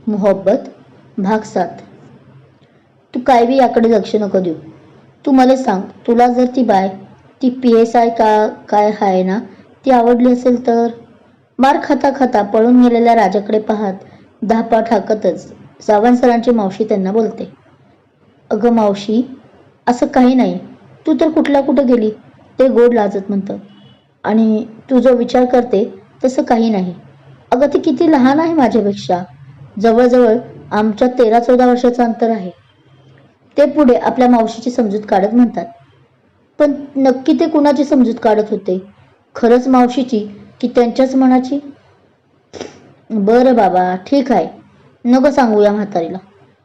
मोहब्बत भाग 7. तू काय बी याकडे लक्ष नको देऊ. तू मला सांग, तुला जर ती बाय, ती PSI का काय आहे ना, ती आवडली असेल तर? मार खाता खाता पळून गेलेल्या राजाकडे पाहत धापा ठाकतच सावंत सरांची मावशी त्यांना बोलते. अगं मावशी, असं काही नाही. तू तर कुठल्या कुठं गेली, ते गोड लाजत म्हणतं. आणि तू जो विचार करते तसं काही नाही. अगं ती किती लहान आहे माझ्यापेक्षा. जवळजवळ आमच्या 13-14 वर्षाचं अंतर आहे. ते पुढे आपल्या मावशीची समजूत काढत म्हणतात. पण नक्की ते कुणाची समजूत काढत होते? खरंच मावशीची की त्यांच्याच मनाची? बरं बाबा, ठीक आहे. नको सांगू या म्हातारीला.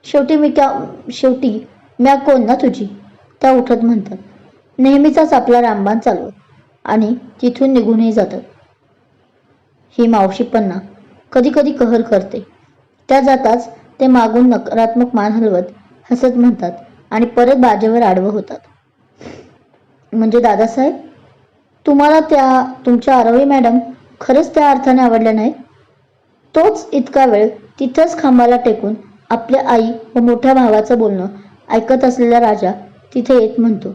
शेवटी म्या कोण ना तुझी? त्या उठत म्हणतात. नेहमीचाच आपला रामबाण चालवत आणि तिथून निघूनही जातात. ही मावशी पण ना कधी कधी कहर करते. त्या जाताच ते मागून नकारात्मक मान हलवत हसत म्हणतात आणि परत बाजेवर आडवं होतात. म्हणजे दादासाहेब, तुम्हाला तुमच्या आरोही मॅडम खरंच त्या अर्थाने आवडल्या नाहीत? तोच इतका वेळ तिथंच खांबाला टेकून आपल्या आई व मोठ्या भावाचं बोलणं ऐकत असलेला राजा तिथे येत म्हणतो.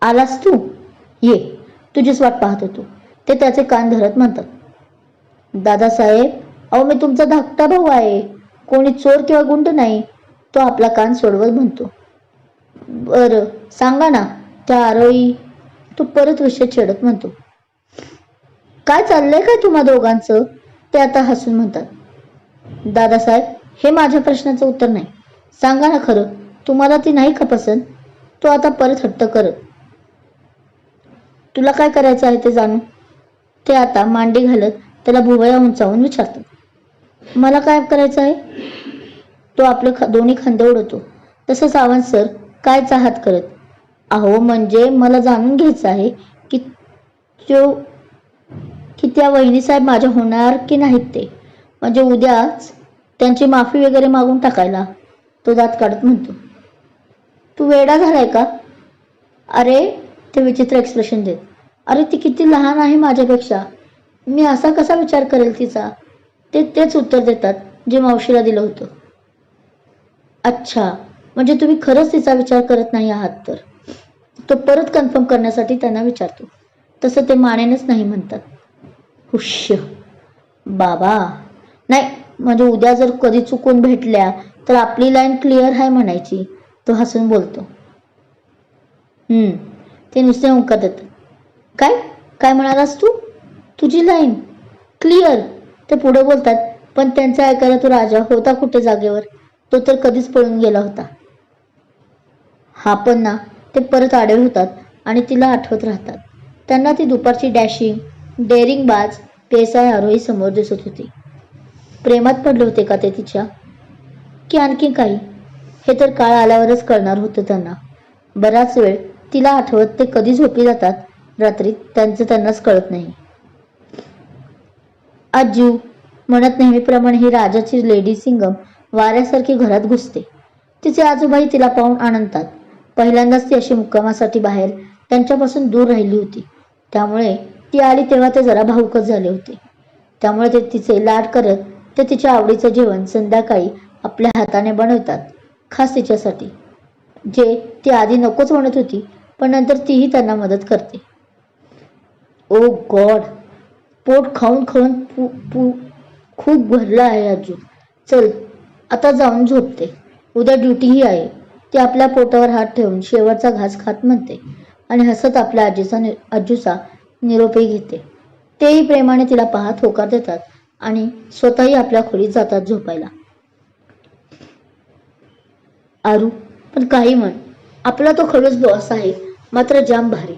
आलास तू? ये, तुझीच वाट पाहत होतो. ते त्याचे कान धरत म्हणतात. दादासाहेब, अहो मी तुमचा धाकटा भाऊ आहे. कोणी चोर किंवा गुंड नाही. तो आपला कान सोडवत म्हणतो. बरं सांगा ना, त्या आरोही, तू परत विषय छेडत म्हणतो. काय चाललंय काय तुम्हा दोघांचं? ते आता हसून म्हणतात. दादासाहेब, हे माझ्या प्रश्नाचं उत्तर नाही. सांगा ना खरं, तुम्हाला ती नाही का पसंत? तो आता परत हट्ट करत. तुला काय करायचं आहे ते जाणू? ते आता मांडी घालत त्याला भुवया उंचावून विचारतात. मला काय करायचं आहे? तो आपले दोन्ही खांदे उडवतो. तसं सावंत सर काय चाहत करत. अहो म्हणजे मला जाणून घ्यायचं आहे की त्या वहिनीसाहेब माझ्या होणार की नाहीत ते. म्हणजे उद्याच त्यांची माफी वगैरे मागून टाकायला. तो दात काढत म्हणतो. तू वेडा झालाय का? अरे, ते विचित्र एक्सप्रेशन देत. अरे ती किती लहान आहे माझ्यापेक्षा. मी असा कसा विचार करेल तिचा? तेच उत्तर देतात जे मावशीला दिलं होतं. अच्छा, म्हणजे तुम्ही खरंच तिचा विचार करत नाही आहात तर? तो परत कन्फर्म करण्यासाठी त्यांना विचारतो. तसं ते मानेनच नाही म्हणतात. हुश्य बाबा, नाही म्हणजे उद्या जर कधी चुकून भेटल्या तर आपली लाईन क्लिअर आहे म्हणायची. तो हसून बोलतो. ते नुसते हुंकार देतात. काय काय म्हणालास तू? तुझी लाईन क्लिअर? ते पुढे बोलतात. पण त्यांचा ऐकायला तो राजा होता कुठे जागेवर? तो तर कधीच पळून गेला होता. हा पण ना, ते परत आडवे होतात आणि तिला आठवत राहतात. त्यांना ती दुपारची डॅशिंग डेअरिंग बाज PSI आरोही समोर दिसत होती. प्रेमात पडले होते का ते तिच्या? की आणखी काही? हे तर काळ आल्यावरच कळणार होतं त्यांना. बराच वेळ तिला आठवत ते कधी झोपी जातात रात्री त्यांचं त्यांनाच कळत नाही. आजू म्हणत नेहमीप्रमाणे ही राजाची लेडी सिंगम वाऱ्यासारखी घरात घुसते. तिचे आजोबाई तिला पाहून आनंदतात. पहिल्यांदाच ती अशी मुक्कामासाठी बाहेर त्यांच्यापासून दूर राहिली होती. त्यामुळे ती आली तेव्हा ते जरा भावुकच झाले होते. त्यामुळे ते तिचे लाड करत ते तिच्या आवडीचं जेवण संध्याकाळी आपल्या हाताने बनवतात, खास तिच्यासाठी. जे ती आधी नकोच म्हणत होती, पण नंतर तीही त्यांना मदत करते. ओ गॉड, पोट खाऊन खाऊन खूप भरलं आहे आजू. चल आता जाऊन झोपते. उद्या ड्युटीही आहे. ती आपल्या पोटावर हात ठेवून शेवटचा घास खात म्हणते आणि हसत आपल्या आजूचा निरोपही घेते. तेही प्रेमाने तिला पाहत होकार देतात आणि स्वतःही आपल्या खोलीत जातात झोपायला. आरू, पण काही म्हण, आपला तो खडूस बॉस आहे मात्र जाम भारी.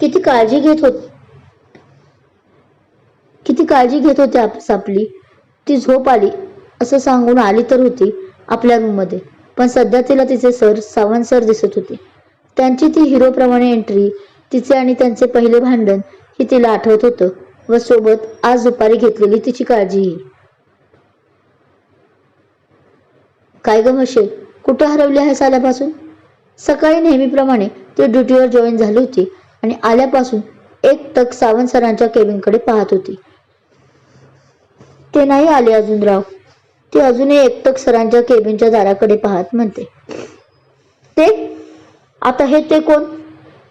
किती काळजी घेत होती आपली. ती झोप आली असं सांगून आली तर होती आपल्या रूममध्ये. पण सध्या तिला तिचे सावंत सर दिसत होते. त्यांची ती हिरोप्रमाणे एंट्री, तिचे आणि त्यांचे पहिले भांडण ही तिला आठवत होतं व सोबत आज दुपारी घेतलेली तिची काळजीही. काय ग म्हशे, कुठे हरवली आहेस आल्यापासून? सकाळी नेहमीप्रमाणे ती ड्युटीवर जॉईन झाली होती आणि आल्यापासून एकटक सावंत सरांच्या केबिनकडे पाहत होती. ते नाही आले अजून राव. ती अजूनही एकटक सरांच्या केबिनच्या दाराकडे पाहत म्हणते, ते आता हे ते कोण?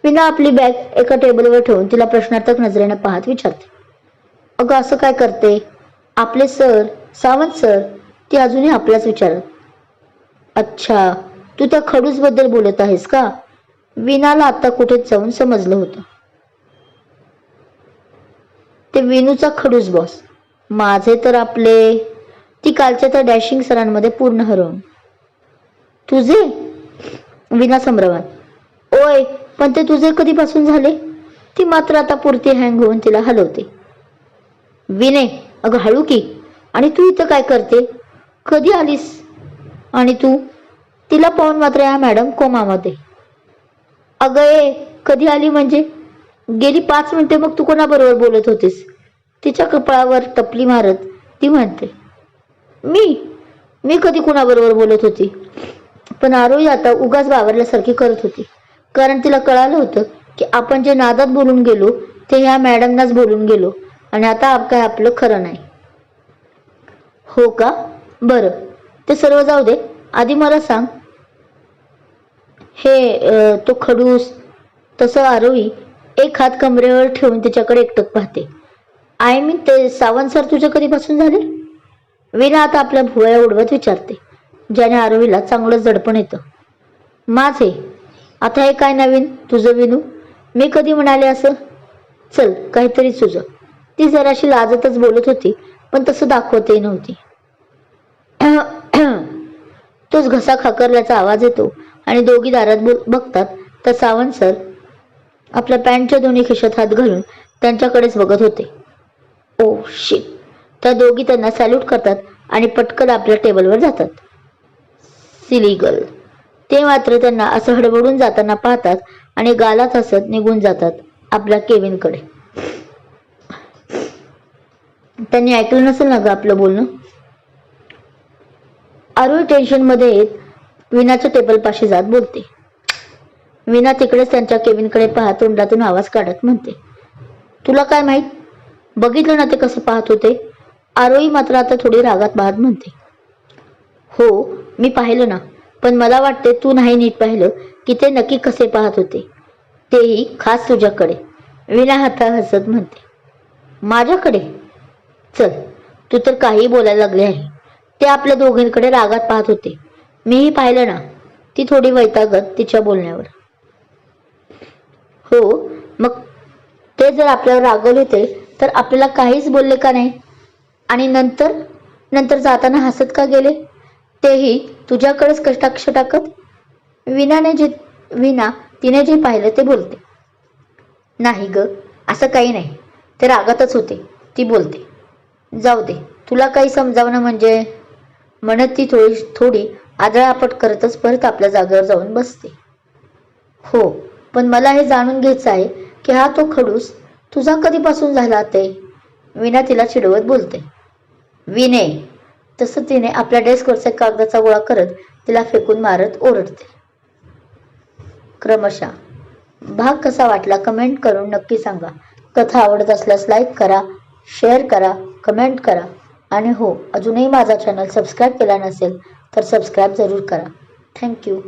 विना आपली बॅग एका टेबलवर ठेवून तिला प्रश्नार्थक नजरेने पाहत विचारते, अगं असं काय करते? आपले सर, सावंत सर. ती अजूनही आपल्याच विचारत, अच्छा, तू त्या खडूस बद्दल बोलत आहेस का? विनाला आता कुठेच जाऊन समजलं होतं. ते विनूचा खडूस बॉस. माझे तर आपले. ती कालच्या त्या डॅशिंग सरांमध्ये पूर्ण हरवून. तुझे? विना संभ्रमात. ओय, पण ते तुझे कधीपासून झाले? ती मात्र आता पुरती हँग होऊन तिला हलवते. विने, अगं हळू की. आणि तू इथं काय करते? कधी आलीस? आणि तू? तिला पाहून मात्र या मॅडम कोमामध्ये. अगं ए, कधी आली म्हणजे? गेली 5 मिनिटे. मग तू कोणाबरोबर बोलत होतीस? तिच्या कपाळावर टपली मारत ती म्हणते, मी कधी कुणाबरोबर बोलत होती? पण आरोही आता उगाच बावरल्यासारखी करत होती, कारण तिला कळालं होतं की आपण जे नादात बोलून गेलो ते ह्या मॅडमनाच बोलून गेलो आणि आता काय आपलं खरं नाही. हो का? बरं, ते सर्व जाऊ दे. आधी मला सांग, हे तो खडूस. तसं आरोही एक हात कमरेवर ठेवून तिच्याकडे एकटक पाहते. आय मीन ते सावंत सर तुझ्या कधीपासून झाले? विना आता आपल्या भुवया उडवत विचारते, ज्याने आरोहीला चांगलं जडपण येतं. माझे? आता हे काय नवीन तुझं विनू? मी कधी म्हणाले असं? चल, काहीतरी तुझं. ती जराशी लाजतच बोलत होती, पण तसं दाखवतही नव्हती. तोच घसा खाकरल्याचा आवाज येतो आणि दोघी दारात बघतात तर सावंत सर आपल्या पॅन्टच्या दोन्ही खिशात हात घालून त्यांच्याकडेच बघत होते. Oh shit. त्या दोघी त्यांना सॅल्यूट करतात आणि पटकन आपल्या टेबलवर जातात. Silly girl. ते मात्र त्यांना असं हडबडून जाताना पाहतात आणि गालात हसत निघून जातात आपल्या केविनकडे. त्यांनी ऐकलं नसेल ना ग आपलं बोलणं? आरोही टेन्शन मध्ये येत विनाच्या टेबल पाशी जात बोलते. विना तिकडेच त्यांच्या केबिनकडे पाहत तोंडातून आवाज काढत म्हणते, तुला काय माहित? बघितलं ना ते कसं पाहत होते? आरोही मात्र आता थोडी रागात पाहत म्हणते, हो मी पाहिलं ना, पण मला वाटते तू नाही नीट पाहिलं की ते नक्की कसे पाहत होते, तेही खास तुझ्याकडे. विना हाता हसत म्हणते, माझ्याकडे? चल, तू तर काही बोलायला लागले आहे. ते आपल्या दोघींकडे रागात पाहत होते, मीही पाहिलं ना. ती थोडी वैतागत तिच्या बोलण्यावर. हो, मग ते जर आपल्यावर रागवले होते तर आपल्याला काहीच बोलले का नाही? आणि नंतर जाताना हसत का गेले? तेही तुझ्याकडेच कटाक्ष टाकत. विना तिने जे पाहिलं ते बोलते. नाही ग, असं काही नाही. ते रागातच होते, ती बोलते. जाऊ दे, तुला काही समजावणं म्हणजे. म्हणत ती थोडी आदळापट करतच परत आपल्या जागेवर जाऊन बसते. हो, पण मला हे जाणून घ्यायचं आहे की हा तो खडूस तुझा कधीपासून झाला ते? विना तिला चिडवत बोलते. विने. तसं तिने आपल्या डेस्कवरचा कागदाचा गोळा करत तिला फेकून मारत ओरडते. क्रमशः. भाग कसा वाटला कमेंट करून नक्की सांगा. कथा आवडत असल्यास लाईक करा, शेअर करा, कमेंट करा आणि हो, अजूनही माझा चॅनल सबस्क्राईब केला नसेल तर सबस्क्राईब जरूर करा. थँक्यू.